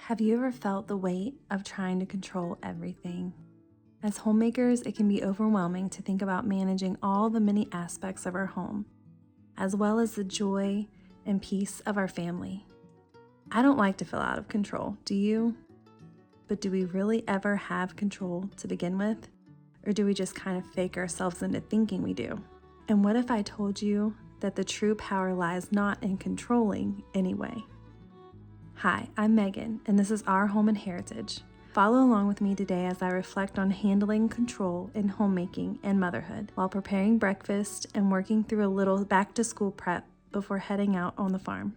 Have you ever felt the weight of trying to control everything? As homemakers, it can be overwhelming to think about managing all the many aspects of our home, as well as the joy and peace of our family. I don't like to feel out of control, do you? But do we really ever have control to begin with? Or do we just kind of fake ourselves into thinking we do? And what if I told you that the true power lies not in controlling anyway? Hi, I'm Megan, and this is Our Home and Heritage. Follow along with me today as I reflect on handling control in homemaking and motherhood while preparing breakfast and working through a little back-to-school prep before heading out on the farm.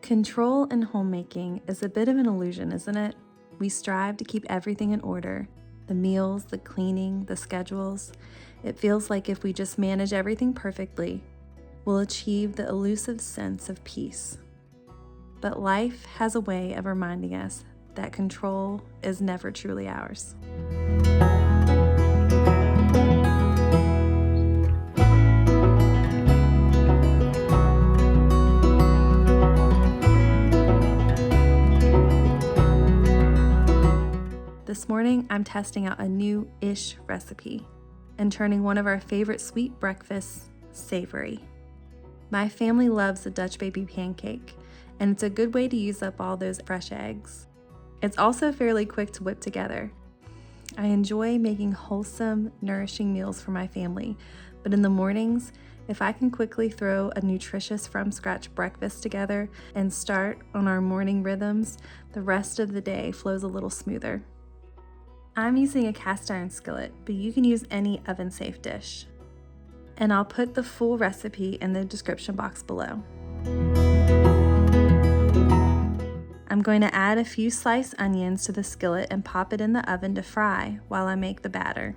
Control in homemaking is a bit of an illusion, isn't it? We strive to keep everything in order, the meals, the cleaning, the schedules. It feels like if we just manage everything perfectly, we'll achieve the elusive sense of peace. But life has a way of reminding us that control is never truly ours. This morning, I'm testing out a new-ish recipe and turning one of our favorite sweet breakfasts savory. My family loves the Dutch baby pancake, and it's a good way to use up all those fresh eggs. It's also fairly quick to whip together. I enjoy making wholesome, nourishing meals for my family, but in the mornings, if I can quickly throw a nutritious from-scratch breakfast together and start on our morning rhythms, the rest of the day flows a little smoother. I'm using a cast iron skillet, but you can use any oven-safe dish. And I'll put the full recipe in the description box below. I'm going to add a few sliced onions to the skillet and pop it in the oven to fry while I make the batter.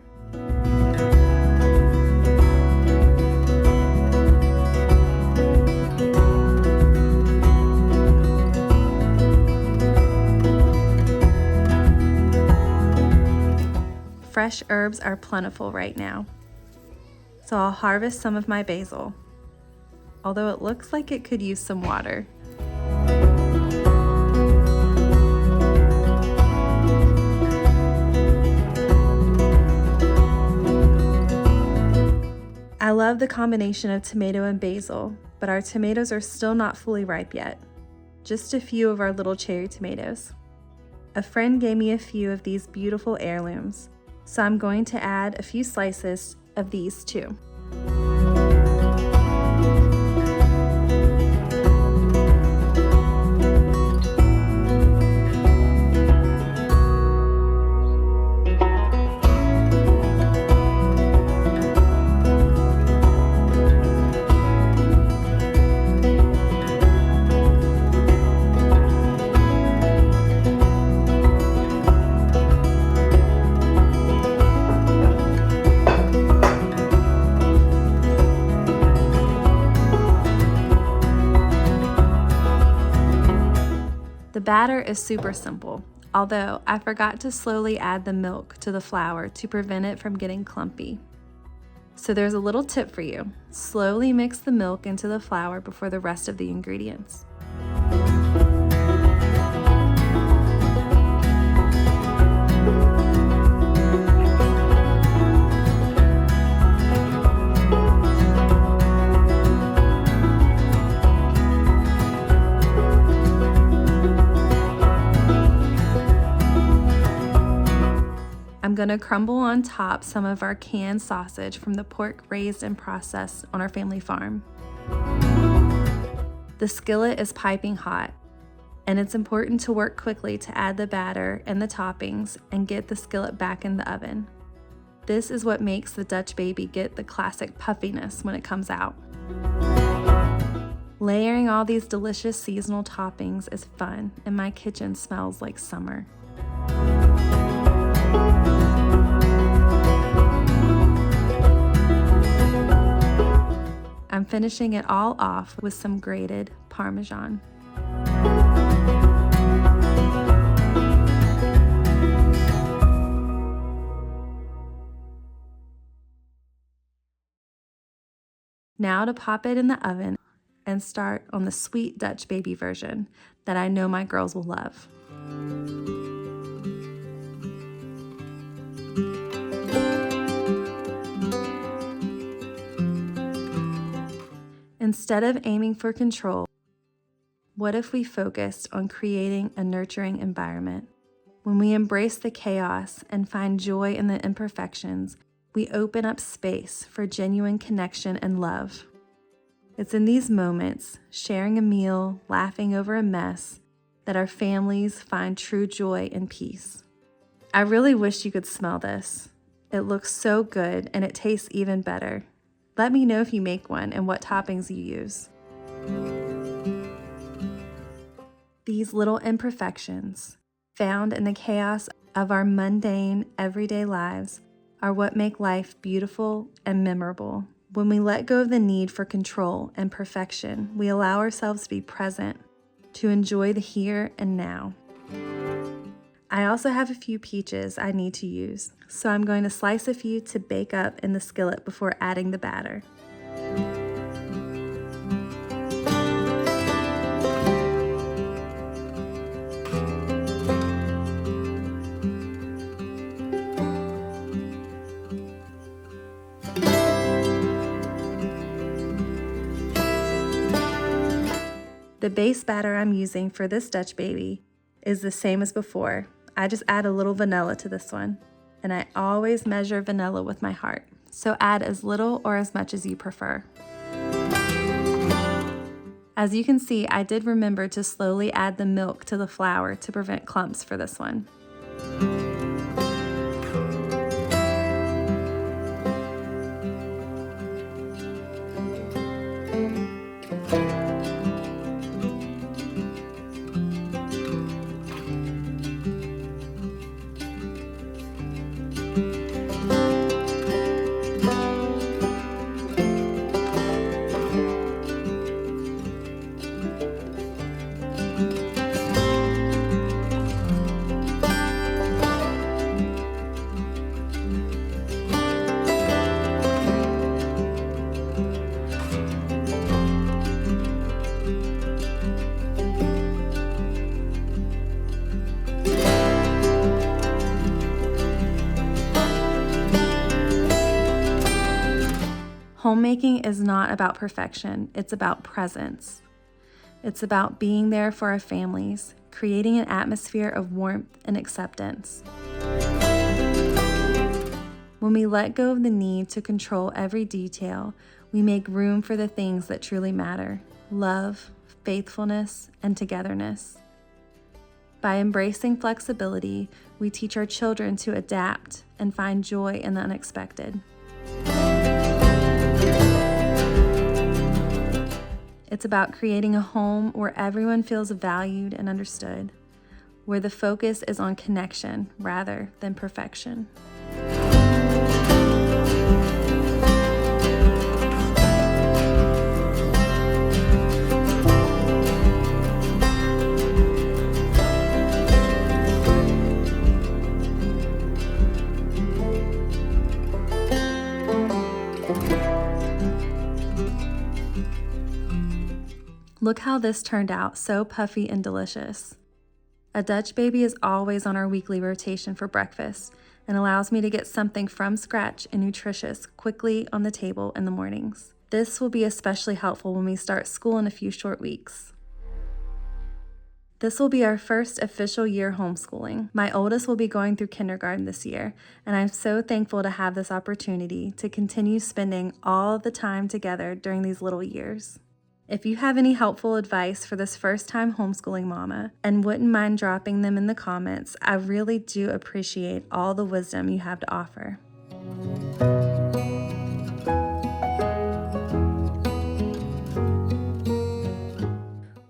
Fresh herbs are plentiful right now, so I'll harvest some of my basil, although it looks like it could use some water. I love the combination of tomato and basil, but our tomatoes are still not fully ripe yet. Just a few of our little cherry tomatoes. A friend gave me a few of these beautiful heirlooms, so I'm going to add a few slices of these too. The batter is super simple, although I forgot to slowly add the milk to the flour to prevent it from getting clumpy. So there's a little tip for you. Slowly mix the milk into the flour before the rest of the ingredients. I'm going to crumble on top some of our canned sausage from the pork raised and processed on our family farm. The skillet is piping hot, and it's important to work quickly to add the batter and the toppings and get the skillet back in the oven. This is what makes the Dutch baby get the classic puffiness when it comes out. Layering all these delicious seasonal toppings is fun, and my kitchen smells like summer. I'm finishing it all off with some grated Parmesan. Now to pop it in the oven and start on the sweet Dutch baby version that I know my girls will love. Instead of aiming for control, what if we focused on creating a nurturing environment? When we embrace the chaos and find joy in the imperfections, we open up space for genuine connection and love. It's in these moments, sharing a meal, laughing over a mess, that our families find true joy and peace. I really wish you could smell this. It looks so good and it tastes even better. Let me know if you make one and what toppings you use. These little imperfections, found in the chaos of our mundane, everyday lives, are what make life beautiful and memorable. When we let go of the need for control and perfection, we allow ourselves to be present, to enjoy the here and now. I also have a few peaches I need to use, so I'm going to slice a few to bake up in the skillet before adding the batter. The base batter I'm using for this Dutch baby is the same as before. I just add a little vanilla to this one, and I always measure vanilla with my heart, so add as little or as much as you prefer. As you can see, I did remember to slowly add the milk to the flour to prevent clumps for this one. Homemaking is not about perfection, it's about presence. It's about being there for our families, creating an atmosphere of warmth and acceptance. When we let go of the need to control every detail, we make room for the things that truly matter: love, faithfulness, and togetherness. By embracing flexibility, we teach our children to adapt and find joy in the unexpected. It's about creating a home where everyone feels valued and understood, where the focus is on connection rather than perfection. Look how this turned out, so puffy and delicious. A Dutch baby is always on our weekly rotation for breakfast and allows me to get something from scratch and nutritious quickly on the table in the mornings. This will be especially helpful when we start school in a few short weeks. This will be our first official year homeschooling. My oldest will be going through kindergarten this year, and I'm so thankful to have this opportunity to continue spending all the time together during these little years. If you have any helpful advice for this first-time homeschooling mama and wouldn't mind dropping them in the comments, I really do appreciate all the wisdom you have to offer.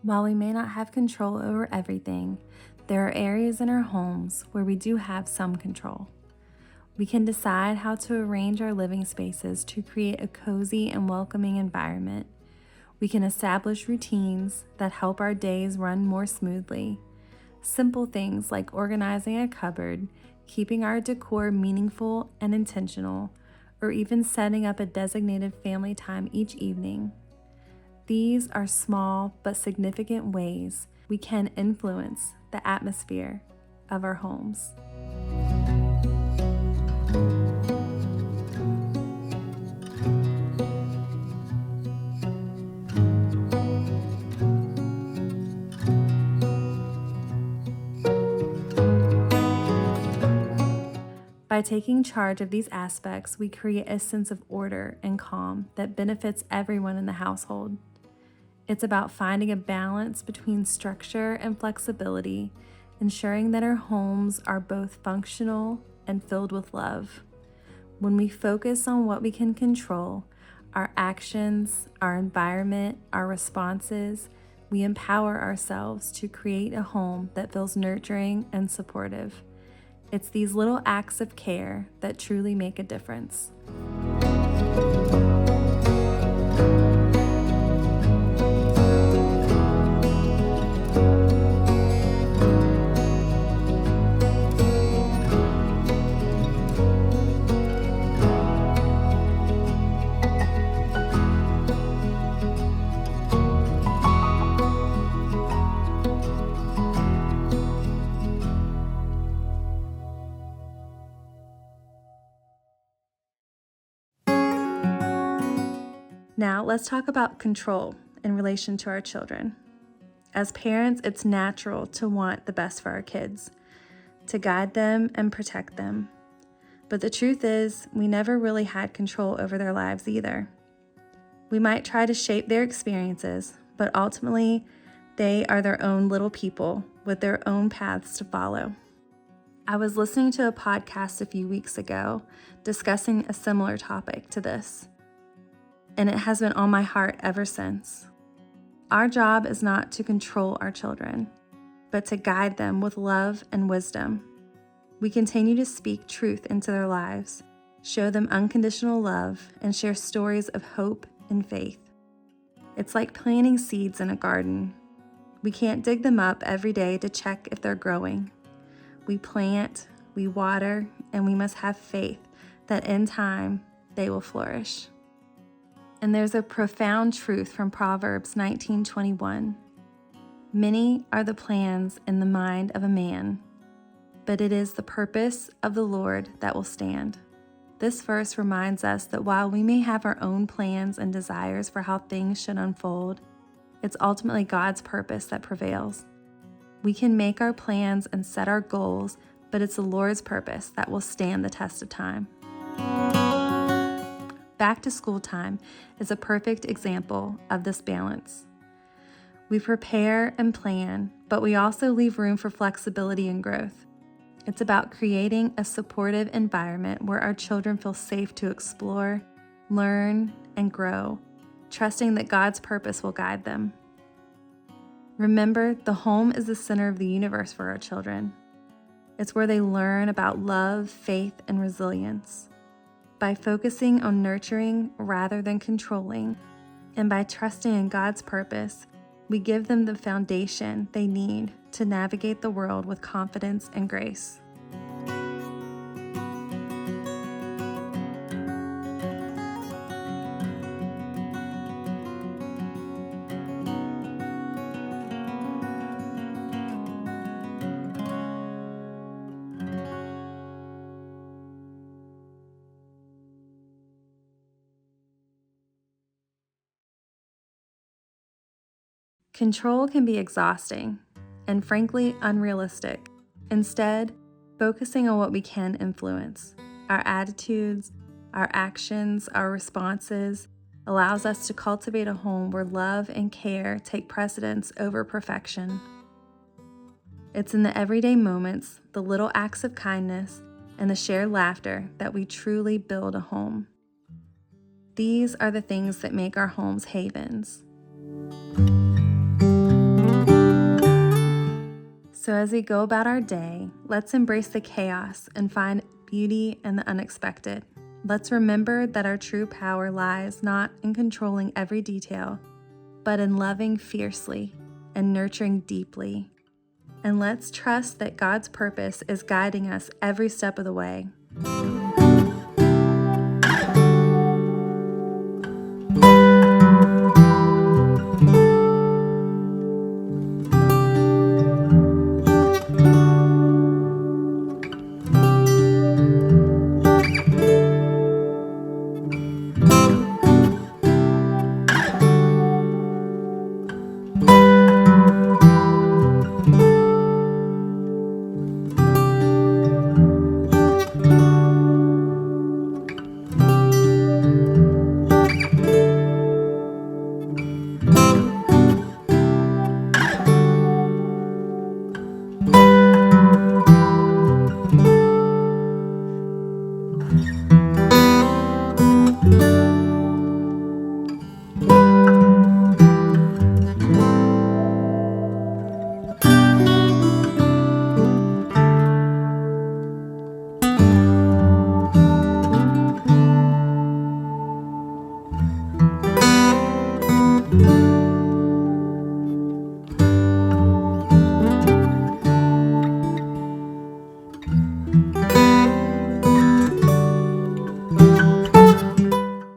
While we may not have control over everything, there are areas in our homes where we do have some control. We can decide how to arrange our living spaces to create a cozy and welcoming environment. We can establish routines that help our days run more smoothly. Simple things like organizing a cupboard, keeping our decor meaningful and intentional, or even setting up a designated family time each evening. These are small but significant ways we can influence the atmosphere of our homes. By taking charge of these aspects, we create a sense of order and calm that benefits everyone in the household. It's about finding a balance between structure and flexibility, ensuring that our homes are both functional and filled with love. When we focus on what we can control, our actions, our environment, our responses, we empower ourselves to create a home that feels nurturing and supportive. It's these little acts of care that truly make a difference. Now, let's talk about control in relation to our children. As parents, it's natural to want the best for our kids, to guide them and protect them. But the truth is, we never really had control over their lives either. We might try to shape their experiences, but ultimately, they are their own little people with their own paths to follow. I was listening to a podcast a few weeks ago discussing a similar topic to this, and it has been on my heart ever since. Our job is not to control our children, but to guide them with love and wisdom. We continue to speak truth into their lives, show them unconditional love, and share stories of hope and faith. It's like planting seeds in a garden. We can't dig them up every day to check if they're growing. We plant, we water, and we must have faith that in time they will flourish. And there's a profound truth from Proverbs 19:21. Many are the plans in the mind of a man, but it is the purpose of the Lord that will stand. This verse reminds us that while we may have our own plans and desires for how things should unfold, it's ultimately God's purpose that prevails. We can make our plans and set our goals, but it's the Lord's purpose that will stand the test of time. Back to school time is a perfect example of this balance. We prepare and plan, but we also leave room for flexibility and growth. It's about creating a supportive environment where our children feel safe to explore, learn, and grow, trusting that God's purpose will guide them. Remember, the home is the center of the universe for our children. It's where they learn about love, faith, and resilience. By focusing on nurturing rather than controlling, and by trusting in God's purpose, we give them the foundation they need to navigate the world with confidence and grace. Control can be exhausting and frankly unrealistic. Instead, focusing on what we can influence, our attitudes, our actions, our responses, allows us to cultivate a home where love and care take precedence over perfection. It's in the everyday moments, the little acts of kindness, and the shared laughter that we truly build a home. These are the things that make our homes havens. So as we go about our day, let's embrace the chaos and find beauty, and the unexpected. Let's remember that our true power lies not in controlling every detail, but in loving fiercely and nurturing deeply. And let's trust that God's purpose is guiding us every step of the way.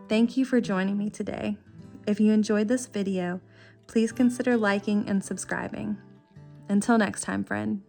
Thank you for joining me today. If you enjoyed this video, please consider liking and subscribing. Until next time, friend.